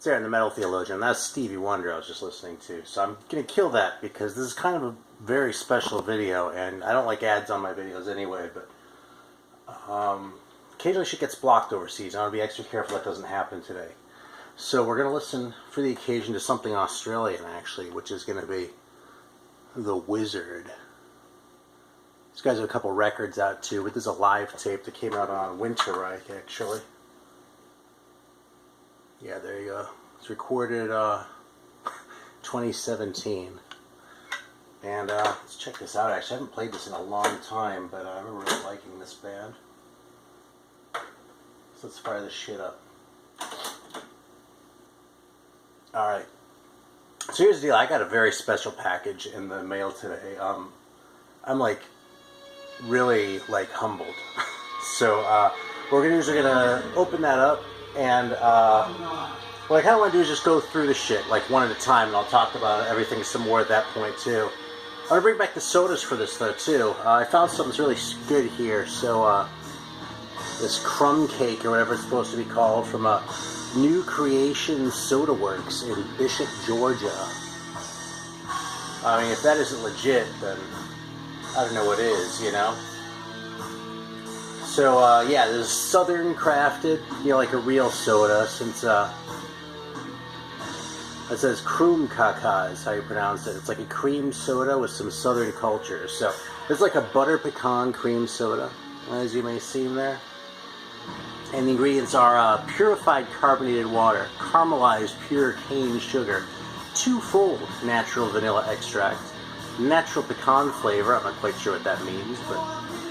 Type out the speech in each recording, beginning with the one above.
Sarah and the Metal Theologian. That's Stevie Wonder I was just listening to. So I'm going to kill that because this is kind of a very special video, and I don't like ads on my videos anyway, but occasionally shit gets blocked overseas. I want to be extra careful that doesn't happen today. So we're going to listen for the occasion to something Australian, actually, which is going to be The Wizard. These guys have a couple records out too, but this is a live tape that came out on Winterreich, actually. Yeah, there you go. It's recorded 2017. And let's check this out. Actually, I haven't played this in a long time, but I remember really liking this band. So let's fire this shit up. Alright. So here's the deal. I got a very special package in the mail today. I'm like really like humbled. So what we're gonna do is we're gonna open that up, and what I kind of want to do is just go through the shit like one at a time, and I'll talk about everything some more at that point too. I'm gonna bring back the sodas for this though too. I found something that's really good here. So this crumb cake or whatever it's supposed to be called from a New Creation Soda Works in Bishop, Georgia. I mean, if that isn't legit, then I don't know what is, you know? So, yeah, this is Southern crafted, you know, like a real soda, since, it says Kroom Kaka is how you pronounce it. It's like a cream soda with some Southern culture. So, it's like a butter pecan cream soda, as you may see there. And the ingredients are purified carbonated water, caramelized pure cane sugar, 2-fold natural vanilla extract, natural pecan flavor, I'm not quite sure what that means, but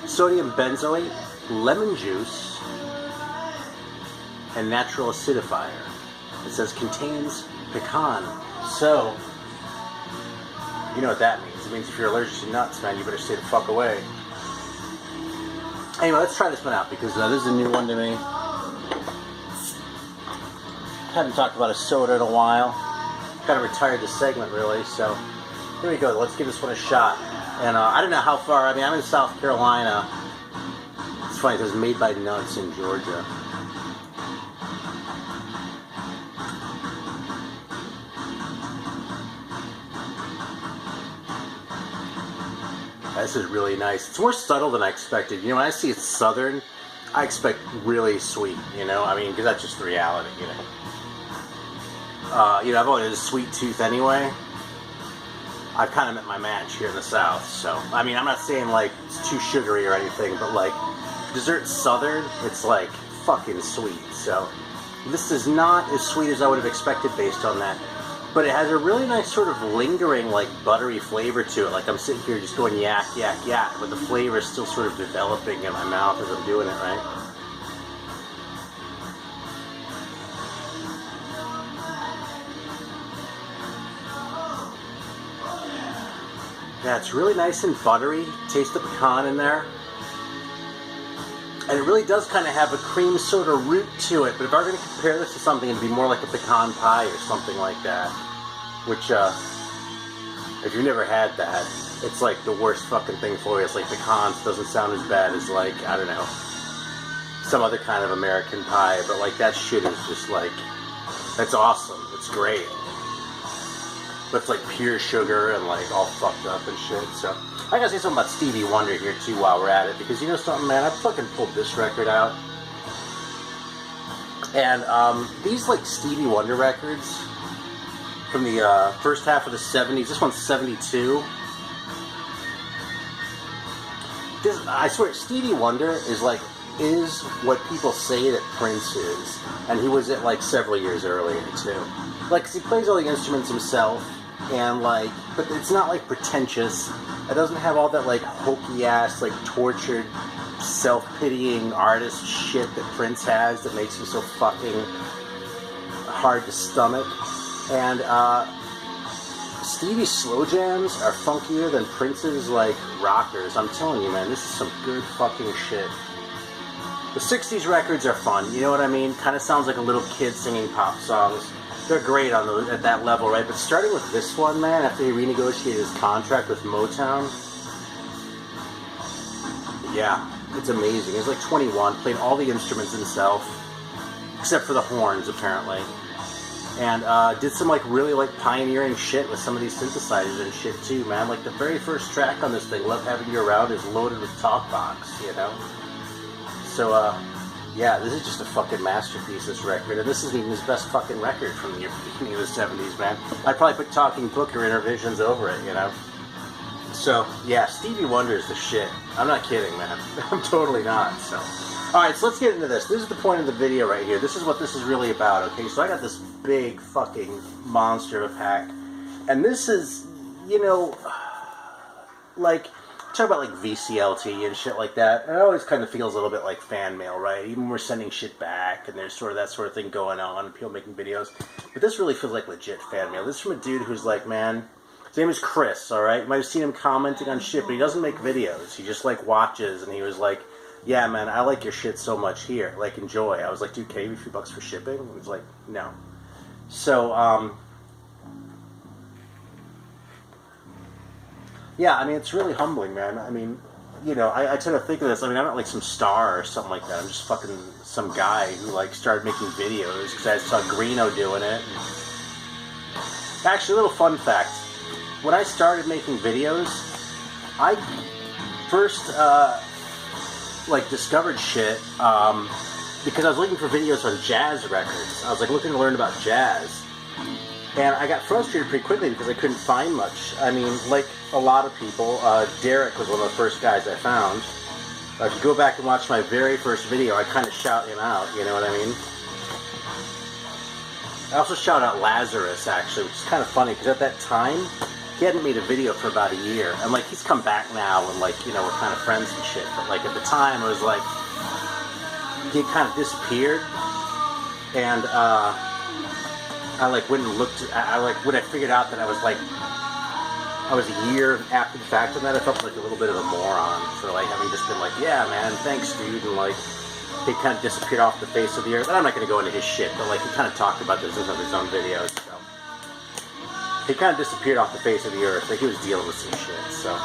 sodium benzoate, lemon juice, and natural acidifier. It says contains pecan. So, you know what that means. It means if you're allergic to nuts, man, you better stay the fuck away. Anyway, let's try this one out because this is a new one to me. Haven't talked about a soda in a while. Kind of retired the segment, really, so here we go. Let's give this one a shot. And I don't know how far. I mean, I'm in South Carolina. It's funny because it's made by Nuts in Georgia. This is really nice. It's more subtle than I expected. You know, when I see it's Southern, I expect really sweet, you know? I mean, because that's just the reality, you know? You know, I've always had a sweet tooth anyway. I've kind of met my match here in the South, so... I mean, I'm not saying, like, it's too sugary or anything, but, like, dessert Southern, it's, like, fucking sweet. So, this is not as sweet as I would have expected based on that. But it has a really nice sort of lingering, like, buttery flavor to it. Like, I'm sitting here just going yak, yak, yak, but the flavor is still sort of developing in my mouth as I'm doing it, right? Yeah, it's really nice and buttery. Taste the pecan in there. And it really does kind of have a cream soda root to it, but if I were going to compare this to something, it'd be more like a pecan pie or something like that. Which, if you've never had that, it's like the worst fucking thing for you. It's like pecans doesn't sound as bad as, like, I don't know, some other kind of American pie, but like that shit is just like, that's awesome. It's great. But it's like pure sugar and like all fucked up and shit, so... I gotta say something about Stevie Wonder here too while we're at it, because you know something, man, I fucking pulled this record out. And these like Stevie Wonder records from the first half of the 70s, this one's 72. I swear, Stevie Wonder is what people say that Prince is. And he was it like several years earlier too. Like, 'cause he plays all the instruments himself, and like, but it's not like pretentious. It doesn't have all that like hokey ass, like tortured, self-pitying artist shit that Prince has that makes him so fucking hard to stomach. And Stevie's slow jams are funkier than Prince's like rockers. I'm telling you, man, this is some good fucking shit. The 60s records are fun, you know what I mean? Kind of sounds like a little kid singing pop songs. They're great on at that level, right? But starting with this one, man, after he renegotiated his contract with Motown, yeah, it's amazing. He's like 21, playing all the instruments himself, except for the horns, apparently. And did some like really like pioneering shit with some of these synthesizers and shit too, man. Like the very first track on this thing, Love Having You Around, is loaded with talkbox, you know? So, yeah, this is just a fucking masterpiece, this record. And this isn't even his best fucking record from the beginning of the 70s, man. I'd probably put Talking Book or Intervisions over it, you know? So, yeah, Stevie Wonder is the shit. I'm not kidding, man. I'm totally not, so. Alright, so let's get into this. This is the point of the video right here. This is what this is really about, okay? So I got this big fucking monster of a pack. And this is, you know, like, talk about like VCLT and shit like that. And it always kind of feels a little bit like fan mail, right? Even when we're sending shit back and there's sort of that sort of thing going on and people making videos. But this really feels like legit fan mail. This is from a dude who's like, man, his name is Chris, alright? You might have seen him commenting on shit, but he doesn't make videos. He just like watches, and he was like, yeah, man, I like your shit so much here. Like, enjoy. I was like, dude, can I give you a few bucks for shipping? And he was like, no. So, yeah, I mean, it's really humbling, man. I mean, you know, I tend to think of this, I mean, I'm not like some star or something like that. I'm just fucking some guy who, like, started making videos because I saw Greeno doing it. And actually, a little fun fact. When I started making videos, I first, like, discovered shit because I was looking for videos on jazz records. I was, like, looking to learn about jazz. And I got frustrated pretty quickly because I couldn't find much. I mean, like a lot of people, Derek was one of the first guys I found. If you go back and watch my very first video, I kind of shout him out, you know what I mean? I also shout out Lazarus, actually, which is kind of funny because at that time, he hadn't made a video for about a year. And, like, he's come back now and, like, you know, we're kind of friends and shit. But, like, at the time, it was like, he had kind of disappeared. And, I like went and looked. I like when I figured out that I was a year after the fact on that. I felt like a little bit of a moron for like having just been like, yeah, man, thanks, dude, and like he kind of disappeared off the face of the earth. And I'm not going to go into his shit, but like he kind of talked about this in his own videos. So he kind of disappeared off the face of the earth. Like he was dealing with some shit. So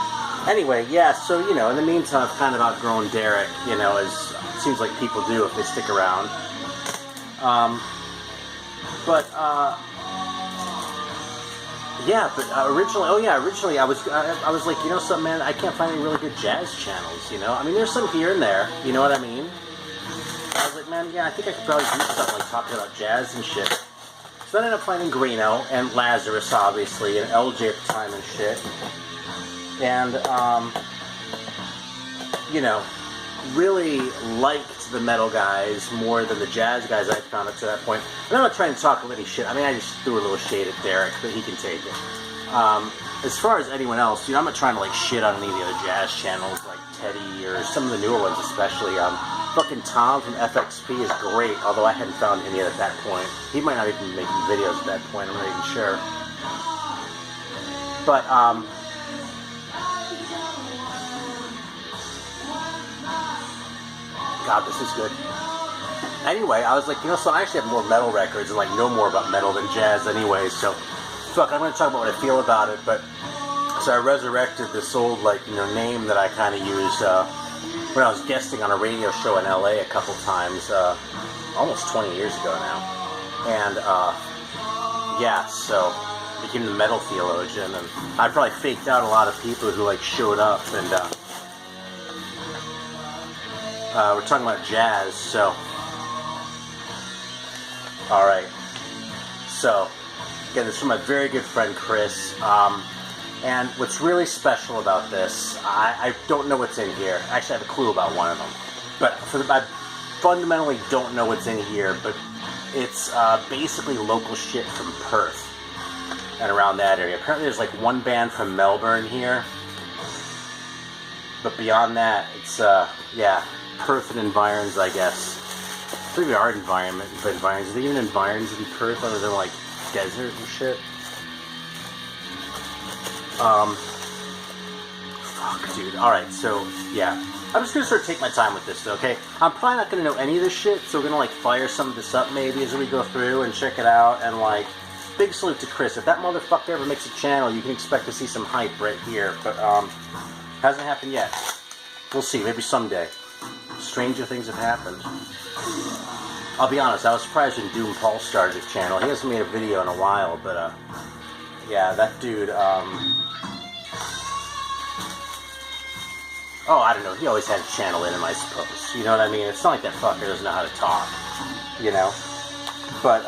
anyway, yeah. So you know, in the meantime, I've kind of outgrown Derek. You know, as it seems like people do if they stick around. Originally I was like, you know something, man, I can't find any really good jazz channels, you know? I mean, there's some here and there, you know what I mean? I was like, man, yeah, I think I could probably do something like talking about jazz and shit. So then I ended up finding Greeno and Lazarus, obviously, and LJ at the time and shit. And, you know, really liked the metal guys more than the jazz guys I found up to that point. And I'm not trying to talk any shit. I mean, I just threw a little shade at Derek, but he can take it. As far as anyone else, you know, I'm not trying to like shit on any of the other jazz channels like Teddy or some of the newer ones especially. Fucking Tom from FXP is great, although I hadn't found him yet at that point. He might not even be making videos at that point, I'm not even sure. But, God, this is good. Anyway, I was like, you know, so I actually have more metal records and like know more about metal than jazz anyway, so fuck, I'm going to talk about what I feel about it. But so I resurrected this old, like, you know, name that I kind of used when I was guesting on a radio show in LA a couple times, almost 20 years ago now. And yeah, so I became the metal theologian, and I probably faked out a lot of people who like showed up. And we're talking about jazz, so alright, so again, this is from my very good friend Chris, and what's really special about this, I don't know what's in here. Actually, I have a clue about one of them, but I fundamentally don't know what's in here, but it's basically local shit from Perth and around that area. Apparently there's like one band from Melbourne here, but beyond that, it's yeah, Perth and environs, I guess. I believe there are environs. Is there even environs in Perth other than like desert and shit? Fuck, dude. Alright, so, yeah. I'm just gonna sort of take my time with this, okay? I'm probably not gonna know any of this shit, so we're gonna, like, fire some of this up maybe as we go through and check it out, and, like, big salute to Chris. If that motherfucker ever makes a channel, you can expect to see some hype right here, but, hasn't happened yet. We'll see, maybe someday. Stranger things have happened. I'll be honest, I was surprised when Doom Paul started his channel. He hasn't made a video in a while, but yeah, that dude, oh, I don't know, he always had a channel in him, I suppose. You know what I mean? It's not like that fucker doesn't know how to talk, you know? But,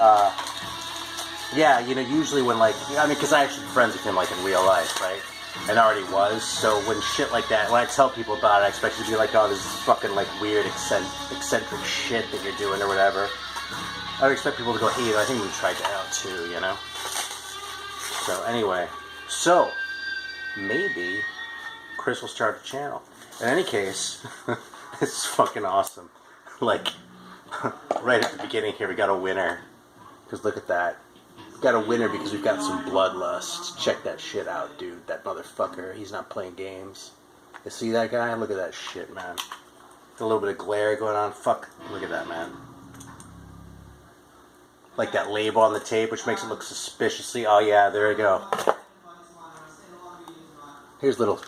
yeah, you know, usually when, like, I mean, because I actually friends with him, like, in real life, right? And already was, so when shit like that, when I tell people about it, I expect you to be like, oh, this is fucking, like, weird, eccentric shit that you're doing or whatever. I would expect people to go, hey, I think we tried that out too, you know? So, anyway. So, maybe Chris will start a channel. In any case, it's fucking awesome. Like, right at the beginning here, we got a winner. Because look at that. Got a winner because we've got some bloodlust. Check that shit out, dude. That motherfucker, he's not playing games. You see that guy? Look at that shit, man. Got a little bit of glare going on. Fuck. Look at that, man. Like that label on the tape, which makes it look suspiciously... Oh, yeah, there we go. Here's a little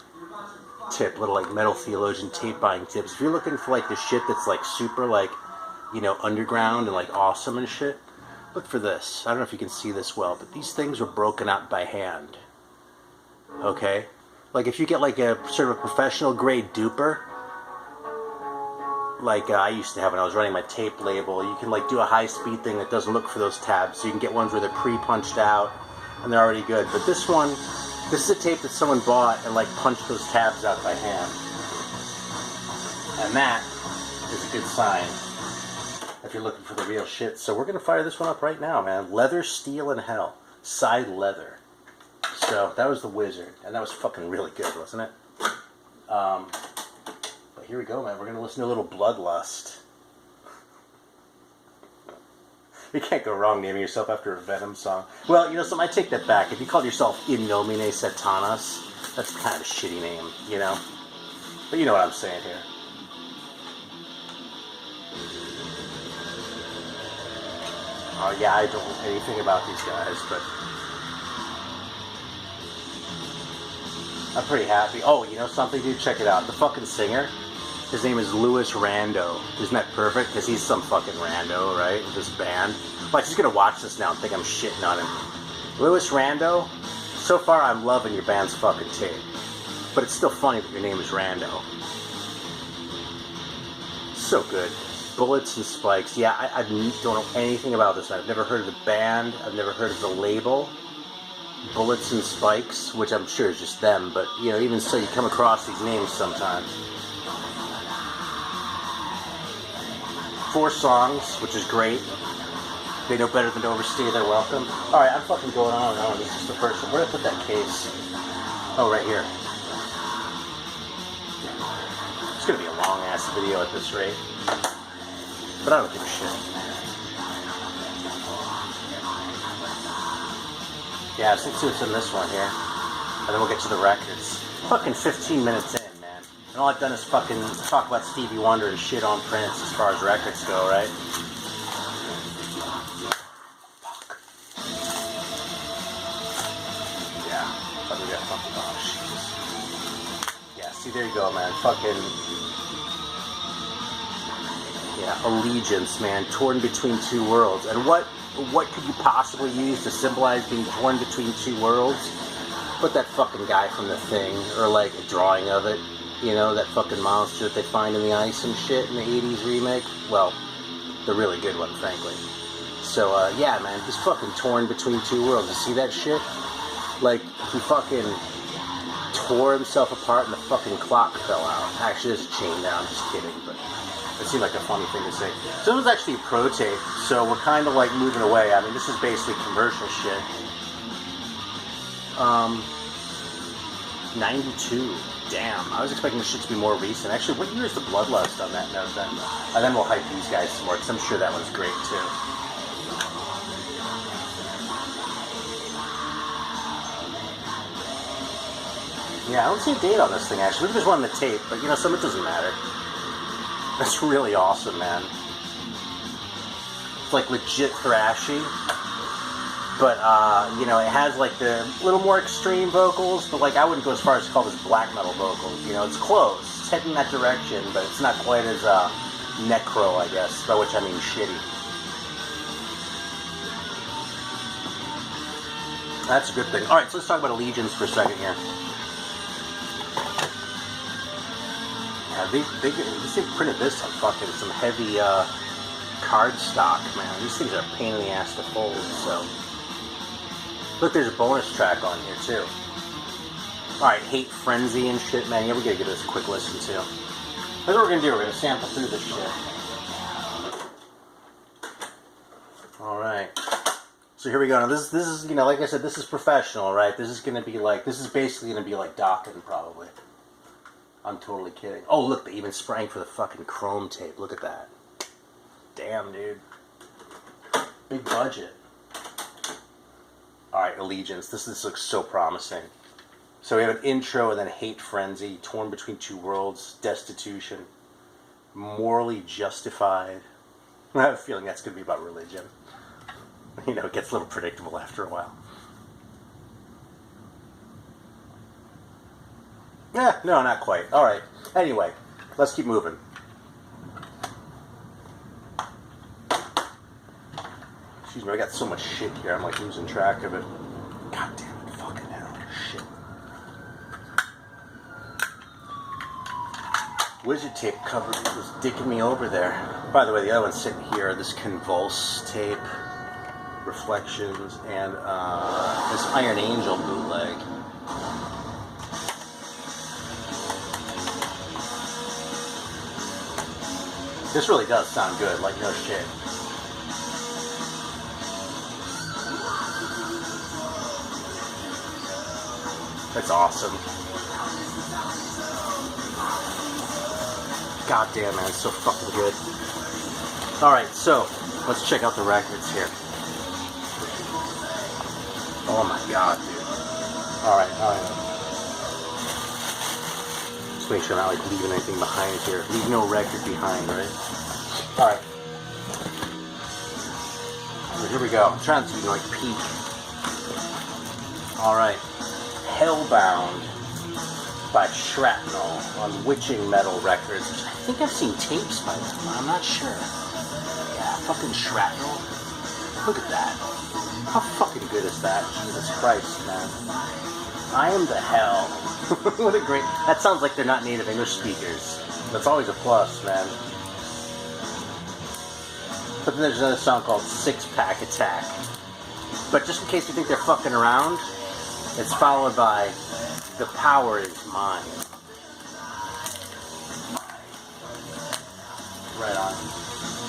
tip, little, like, metal theologian tape buying tips. If you're looking for, like, the shit that's, like, super, like, you know, underground and, like, awesome and shit... Look for this. I don't know if you can see this well, but these things were broken out by hand. Okay? Like if you get like a sort of a professional grade duper, like I used to have when I was running my tape label, you can like do a high speed thing that doesn't look for those tabs. So you can get ones where they're pre-punched out and they're already good. But this one, this is a tape that someone bought and like punched those tabs out by hand. And that is a good sign if you're looking for the real shit. So we're going to fire this one up right now, man. Leather, Steel, and Hell. Side leather. So that was the Wizard. And that was fucking really good, wasn't it? But here we go, man. We're going to listen to a little Bloodlust. You can't go wrong naming yourself after a Venom song. Well, you know something? I take that back. If you called yourself In Nomine Satanas, that's kind of a shitty name, you know? But you know what I'm saying here. Oh, yeah, I don't know anything about these guys, but I'm pretty happy. Oh, you know something, dude? Check it out. The fucking singer, his name is Louis Rando. Isn't that perfect? Because he's some fucking rando, right? With this band. Like, he's going to watch this now and think I'm shitting on him. Louis Rando, so far I'm loving your band's fucking tape. But it's still funny that your name is Rando. So good. Bullets and Spikes. Yeah, I don't know anything about this. I've never heard of the band. I've never heard of the label. Bullets and Spikes, which I'm sure is just them. But, you know, even so, you come across these names sometimes. 4 songs, which is great. They know better than to overstay their welcome. Alright, I'm fucking going on and on. This is the first one. Where did I put that case? Oh, right here. It's going to be a long-ass video at this rate. But I don't give a shit. Yeah, let's see what's in this one here. And then we'll get to the records. Fucking 15 minutes in, man. And all I've done is fucking talk about Stevie Wonder and shit on Prince as far as records go, right? Fuck. Yeah. But we got fucking... Oh, shit. Yeah, see, there you go, man. Fucking... Yeah, allegiance, man, torn between 2 worlds. And what could you possibly use to symbolize being torn between 2 worlds? Put that fucking guy from The Thing, or like a drawing of it, you know, that fucking monster that they find in the ice and shit in the 80s remake. Well, the really good one, frankly. So, yeah, man, he's fucking torn between 2 worlds. You see that shit? Like, he fucking tore himself apart and the fucking clock fell out. Actually, there's a chain there, I'm just kidding, but... It seemed like a funny thing to say. So it was actually a pro tape, so we're kind of like moving away. I mean, this is basically commercial shit. 92. Damn, I was expecting this shit to be more recent. Actually, what year is the Bloodlust on that note then? And then we'll hype these guys some more, because I'm sure that one's great too. Yeah, I don't see a date on this thing actually. We just won the tape, but you know, some it doesn't matter. That's really awesome, man. It's like legit thrashy. But, you know, it has like the little more extreme vocals, but like I wouldn't go as far as to call this black metal vocals. You know, it's close. It's heading that direction, but it's not quite as necro, I guess, by which I mean shitty. That's a good thing. All right, so let's talk about Allegiance for a second here. Yeah, they printed this on fucking some heavy card stock, man. These things are a pain in the ass to fold, so. Look, there's a bonus track on here, too. Alright, Hate Frenzy and shit, man. Yeah, we gotta give this a quick listen, too. That's what we're gonna do. We're gonna sample through this shit. Alright. So here we go. Now, this is, you know, like I said, this is professional, right? This is gonna be like, this is basically gonna be like Docking, probably. I'm totally kidding. Oh, look, they even sprang for the fucking chrome tape. Look at that. Damn, dude. Big budget. Alright, Allegiance. This looks so promising. So we have an intro and then Hate Frenzy, Torn Between Two Worlds, Destitution, Morally Justified. I have a feeling that's going to be about religion. You know, it gets a little predictable after a while. No, not quite. Alright. Anyway, let's keep moving. Excuse me, I got so much shit here, I'm like losing track of it. God damn it, fucking hell. Shit. Wizard tape cover was dicking me over there. By the way, the other one's sitting here, this Convulse tape, Reflections, and this Iron Angel bootleg. This really does sound good, like no shit. That's awesome. God damn, man, it's so fucking good. Alright, so, let's check out the records here. Oh my god, dude. Alright. Just make sure I'm not like leaving anything behind here. Leave no record behind, right? Alright. So here we go. I'm trying to like peek. Alright. Hellbound by Shrapnel on Witching Metal Records. I think I've seen tapes by them, I'm not sure. Yeah, fucking Shrapnel. Look at that. How fucking good is that? Jesus Christ, man. I am the hell. What a great... That sounds like they're not native English speakers. That's always a plus, man. But then there's another song called Six Pack Attack. But just in case you think they're fucking around, it's followed by The Power Is Mine. Right on.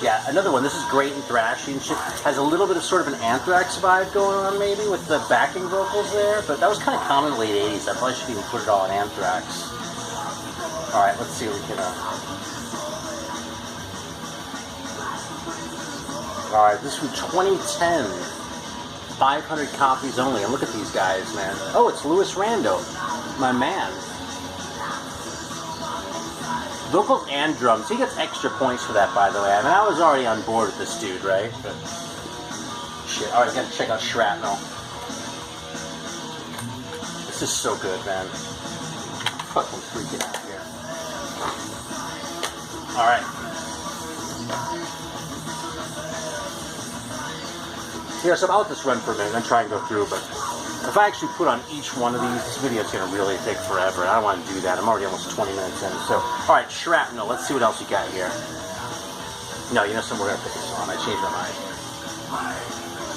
Yeah, another one. This is great and thrashy and shit. Has a little bit of sort of an Anthrax vibe going on maybe with the backing vocals there, but that was kind of common in the late 80s. I probably should even put it all in Anthrax. Alright, let's see what we can... Alright, this is from 2010. 500 copies only. And look at these guys, man. Oh, it's Louis Rando. My man. Vocals and drums. He gets extra points for that, by the way. I mean, I was already on board with this dude, right? But shit. Alright, gotta check out Shrapnel. This is so good, man. Fucking freaking out here. Alright. Yeah, so I'll let this run for a minute and try and go through, but if I actually put on each one of these, this video is going to really take forever. I don't want to do that. I'm already almost 20 minutes in. So, alright, Shrapnel. Let's see what else you got here. No, you know something? We're going to put this on. I changed my mind.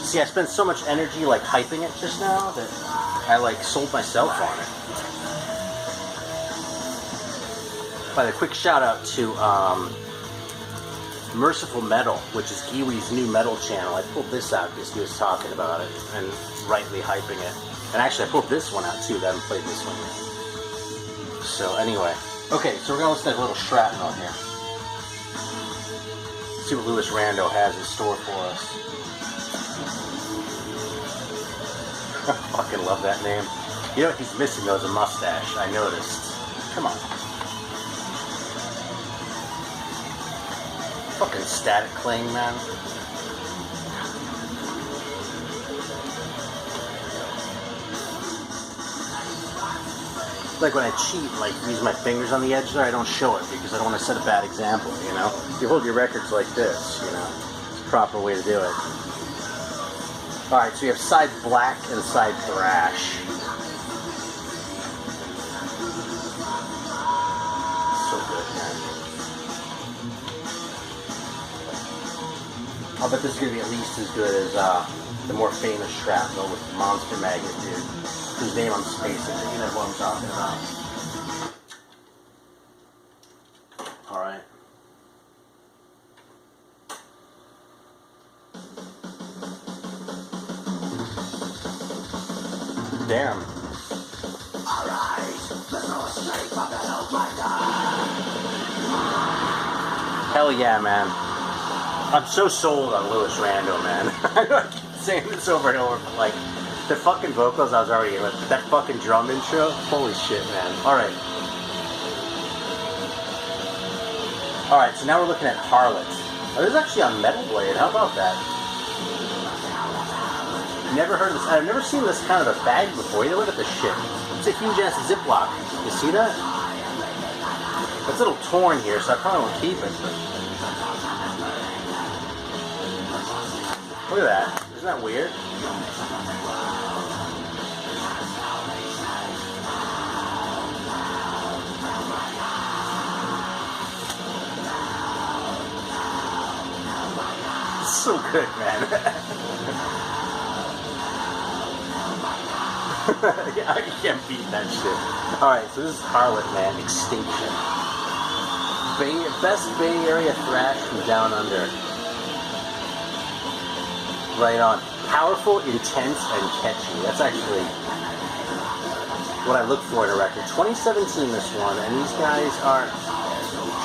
See, I spent so much energy, like, hyping it just now that I, like, sold myself on it. By the quick shout-out to, Merciful Metal, which is Kiwi's new metal channel. I pulled this out because he was talking about it and rightly hyping it. And actually, I pulled this one out too. I haven't played this one yet. So anyway, okay, so we're gonna listen to a little Shrapnel here. See what Louis Rando has in store for us. I fucking love that name. You know what he's missing though is a mustache. I noticed. Come on. Fucking Static Cling, man. Like when I cheat, like use my fingers on the edge there, I don't show it because I don't want to set a bad example, you know? You hold your records like this, you know? It's the proper way to do it. Alright, so you have side black and side thrash. So good, man. I'll bet this is going to be at least as good as the more famous shrapnel with monster magnitude, whose name I'm spacing, but you know what I'm talking about. Alright. Damn. Hell yeah, man. I'm so sold on Louis Rando, man. I keep saying this over and over, but like, the fucking vocals I was already in with, that fucking drum intro, holy shit, man. Alright. Alright, so now we're looking at Harlot. Oh, this is actually on Metal Blade, how about that? Never heard of this. I've never seen this kind of a bag before. You know, look at this shit. It's a huge ass Ziploc. You see that? It's a little torn here, so I probably won't keep it. But... look at that. Isn't that weird? It's so good, man. Yeah, I can't beat that shit. Alright, so this is Harlot, man. Extinction. Best Bay Area thrash from down under. Right on. Powerful, intense, and catchy. That's actually what I look for in a record. 2017, this one, and these guys are...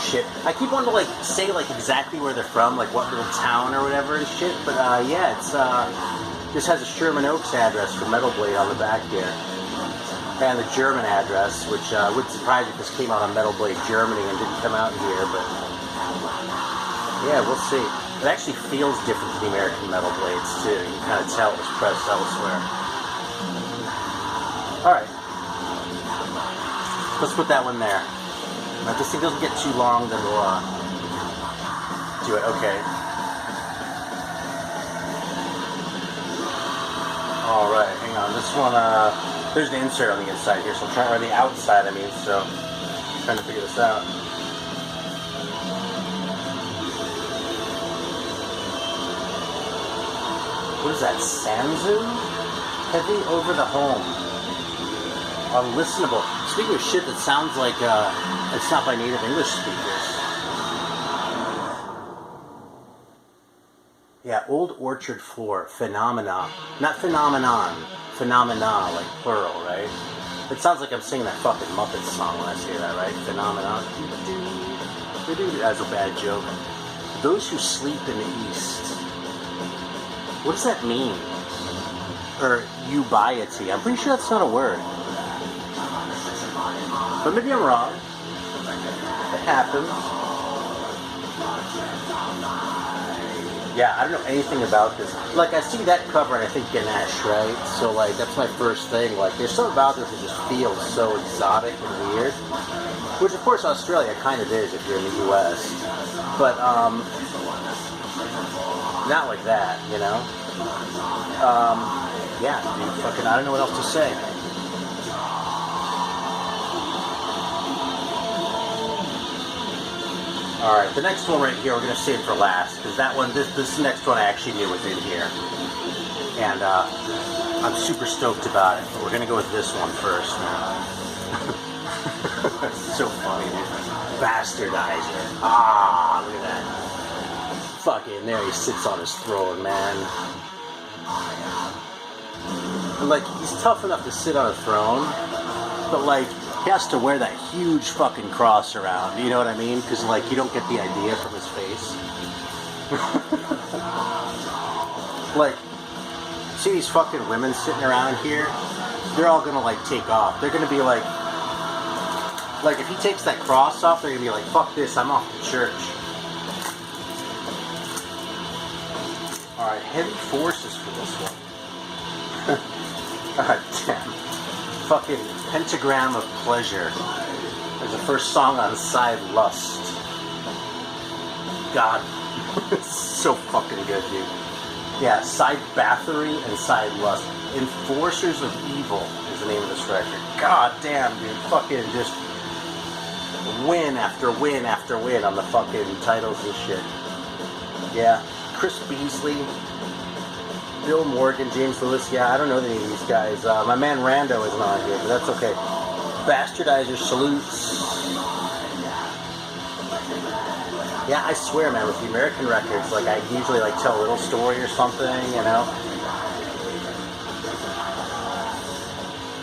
shit. I keep wanting to, like, say, like, exactly where they're from, like, what little town or whatever and shit, but, yeah, it's, this has a Sherman Oaks address for Metal Blade on the back here. And the German address, which would surprise you because it came out on Metal Blade Germany and didn't come out here, but yeah, we'll see. It actually feels different to the American Metal Blades too. You can kind of tell it was pressed elsewhere. Alright. Let's put that one there. Now, if this thing doesn't get too long, then we'll do it. Okay. Alright, hang on. This one, there's an insert on the inside here, so I'm trying, or the outside, I mean, so I'm trying to figure this out. What is that? Sanzu? Heavy over the home. Unlistenable. Speaking of shit that sounds like it's not by native English speakers. Yeah, Old Orchard Floor, Phenomena. Not phenomenon, phenomena, like plural, right? It sounds like I'm singing that fucking Muppets song when I say that, right? Phenomenon. That's a bad joke. Those who sleep in the East. What does that mean? Or eubiety. I'm pretty sure that's not a word. But maybe I'm wrong. It happens. Yeah, I don't know anything about this. Like, I see that cover and I think Ganesh, right? So, like, that's my first thing. Like, there's something about this that just feels so exotic and weird. Which, of course, Australia kind of is if you're in the U.S. But, not like that, you know? Yeah, dude, fucking, I don't know what else to say. Alright, the next one right here, we're going to save for last, because that one, this next one I actually knew was in here. And, I'm super stoked about it, but we're going to go with this one first, man. So funny, dude. Bastardizer. Ah, look at that. Fucking, there he sits on his throne, man. And, like, he's tough enough to sit on a throne, but, like, he has to wear that huge fucking cross around, you know what I mean? Because, like, you don't get the idea from his face. Like, see these fucking women sitting around here? They're all gonna, like, take off. They're gonna be like, if he takes that cross off, they're gonna be like, fuck this, I'm off to church. Alright, heavy forces for this one. God damn. Fucking Pentagram of Pleasure. There's the first song on side Lust. God. It's so fucking good, dude. Yeah, Side Bathory and Side Lust. Enforcers of Evil is the name of this record. God damn, dude. Fucking just win after win after win on the fucking titles and shit. Yeah. Chris Beasley, Bill Morgan, James Lewis. Yeah, I don't know any of these guys. My man Rando isn't on here, but that's okay. Bastardizer salutes. Yeah, I swear, man, with the American records, like, I usually, like, tell a little story or something, you know?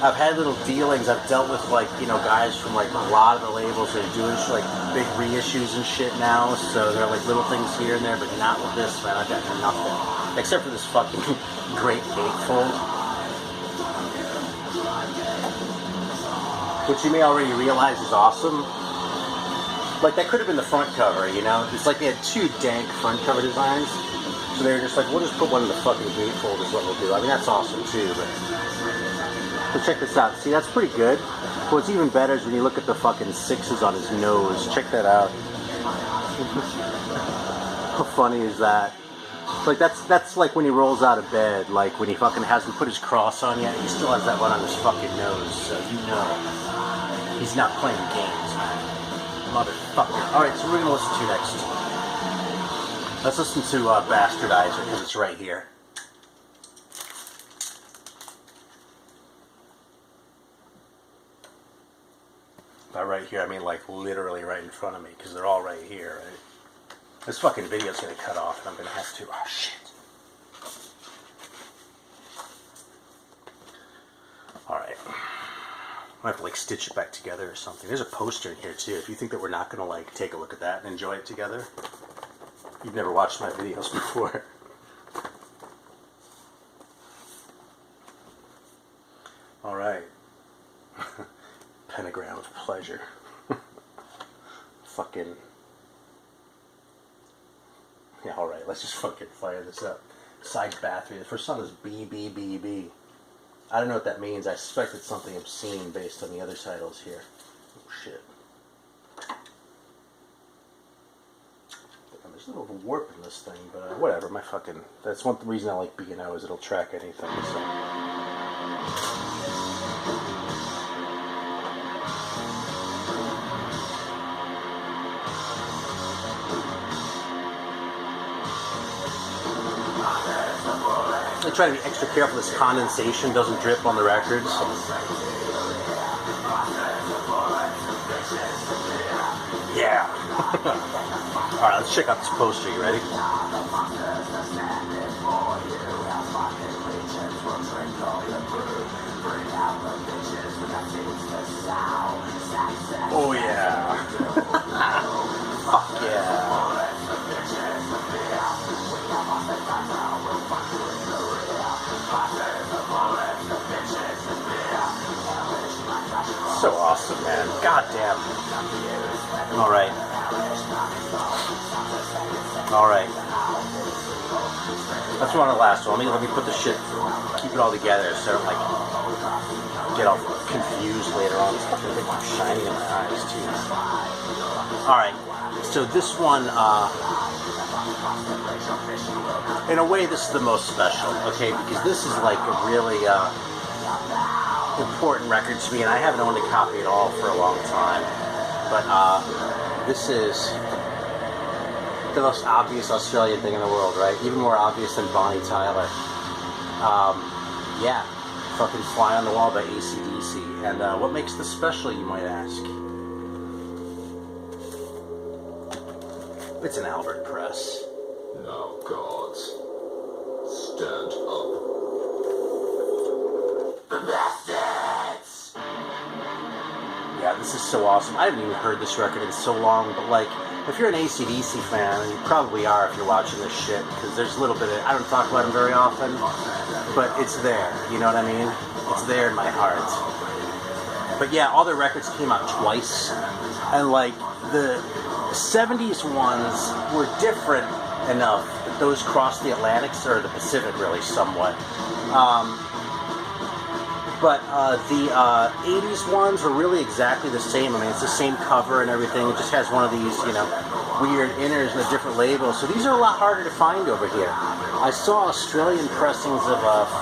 I've had little dealings. I've dealt with, like, you know, guys from, like, a lot of the labels that are doing, like, big reissues and shit now, so there are, like, little things here and there, but not with this, man. I've got nothing. Except for this fucking great gatefold. Which you may already realize is awesome. Like, that could have been the front cover, you know? It's like they had two dank front cover designs. So they were just like, we'll just put one in the fucking gatefold is what we'll do. I mean, that's awesome, too, but... So check this out. See, that's pretty good. What's even better is when you look at the fucking sixes on his nose. Check that out. How funny is that? Like, that's like when he rolls out of bed. Like, when he fucking hasn't put his cross on yet. He still has that one on his fucking nose. So, you know. He's not playing games, man. Motherfucker. Alright, so we're going to listen to next. Let's listen to Bastardizer, because it's right here. By right here, I mean like literally right in front of me, because they're all right here, right? This fucking video's going to cut off, and I'm going to have to... Oh, shit. Alright. I have to like stitch it back together or something. There's a poster in here too. If you think that we're not going to like take a look at that and enjoy it together, you've never watched my videos before. Alright. Pentagram of Pleasure. Fucking... Yeah, alright, let's just fucking fire this up. Side Bathory. The first song is BBBB. I don't know what that means. I suspect it's something obscene based on the other titles here. Oh, shit. There's a little warp in this thing, but whatever, my fucking... That's one reason I like B&O, is it'll track anything, so... I try to be extra careful this condensation doesn't drip on the records. Yeah. Alright, let's check out this poster. You ready? Oh yeah. Fuck yeah. So awesome, man. God damn. Alright. Alright. That's one of the last one. Let me put the shit, keep it all together so I don't like get all confused later on. It's fucking keep shining in my eyes too. Alright. So this one, in a way this is the most special, okay? Because this is like a really important record to me, and I haven't owned a copy at all for a long time. But this is the most obvious Australian thing in the world, right? Even more obvious than Bonnie Tyler. Yeah, fucking Fly on the Wall by AC/DC. And what makes this special, you might ask? It's an Albert press. Now, gods, stand up. The bastards! Yeah, this is so awesome. I haven't even heard this record in so long, but like, if you're an AC/DC fan, and you probably are if you're watching this shit, because there's a little bit of, I don't talk about them very often, but it's there, you know what I mean? It's there in my heart. But yeah, all their records came out twice, and like, the 70s ones were different enough that those crossed the Atlantic, or the Pacific really, somewhat. But the 80s ones were really exactly the same. I mean, it's the same cover and everything. It just has one of these, you know, weird inners and a different label. So these are a lot harder to find over here. I saw Australian pressings of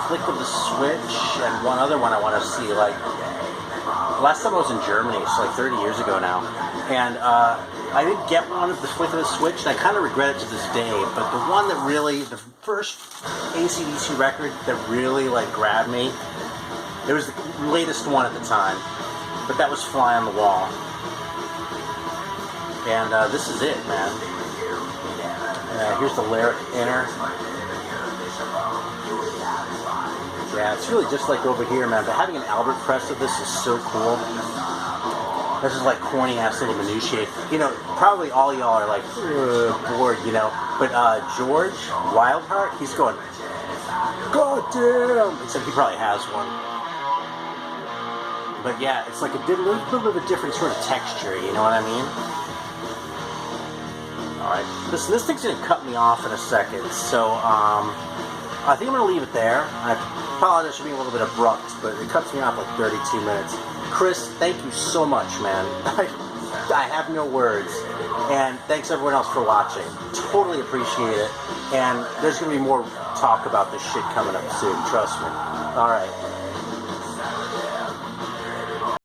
Flick of the Switch and one other one I want to see. Like last time I was in Germany, so like 30 years ago now, and I did get one of the Flick of the Switch, and I kind of regret it to this day. But the one that really, the first AC/DC record that really like grabbed me, it was the latest one at the time, but that was Fly on the Wall. And this is it, man. Here's the lyric inner. Yeah, it's really just like over here, man. But having an Albert press of this is so cool. This is like corny ass little minutiae. You know, probably all y'all are like bored, you know. But George Wildheart, he's going, God damn! Except he probably has one. But yeah, it's like a little bit of a different sort of texture, you know what I mean? Alright, listen, this thing's going to cut me off in a second, so I think I'm going to leave it there. I apologize for being a little bit abrupt, but it cuts me off like 32 minutes. Chris, thank you so much, man. I have no words. And thanks everyone else for watching. Totally appreciate it. And there's going to be more talk about this shit coming up soon, trust me. Alright.